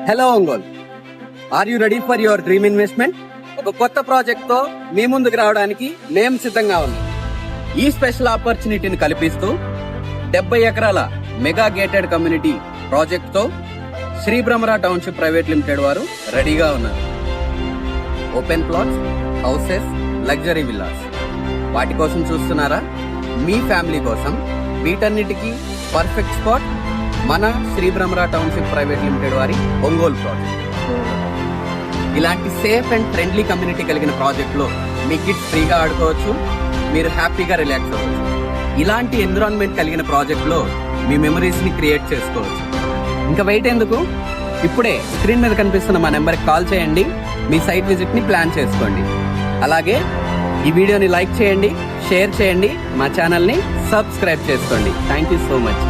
Hello Ongole, are you ready for your dream investment? ఒక కొత్త project తో మీ ముందుకు రావడానికి మేము సిద్ధంగా ఉన్నాం. ఈ స్పెషల్ ఆపర్చునిటీని కల్పిస్తూ 70 ఎకరాల మెగా గేటెడ్ కమ్యూనిటీ ప్రాజెక్ట్ తో Shri Bhramara township private limited వారు రెడీగా ఉన్నారు. Open plots, houses, luxury villas వాటి కోసం చూస్తున్నారా? మీ ఫ్యామిలీ కోసం వీటన్నిటికీ పర్ఫెక్ట్ స్పాట్ మన Shri Bhramara township private limited వారి ఒంగోలు ప్రాజెక్ట్. ఇలాంటి సేఫ్ అండ్ ఫ్రెండ్లీ కమ్యూనిటీ కలిగిన ప్రాజెక్ట్ లో మీ కిడ్స్ ఫ్రీగా ఆడుకోవచ్చు, మీరు హ్యాపీగా రిలాక్స్ అవ్వచ్చు. ఇలాంటి ఎన్విరాన్మెంట్ కలిగిన ప్రాజెక్ట్ లో మీ మెమరీస్ ని క్రియేట్ చేసుకోవచ్చు. ఇంకా వెయిట్ ఎందుకు? ఇప్పుడే స్క్రీన్ మీద కనిపిస్తున్న మా నెంబర్కి కాల్ చేయండి, మీ సైట్ విజిట్ ని ప్లాన్ చేసుకోండి. అలాగే ఈ వీడియోని లైక్ చేయండి, షేర్ చేయండి, మా ఛానల్ని సబ్స్క్రైబ్ చేసుకోండి. Thank you so much.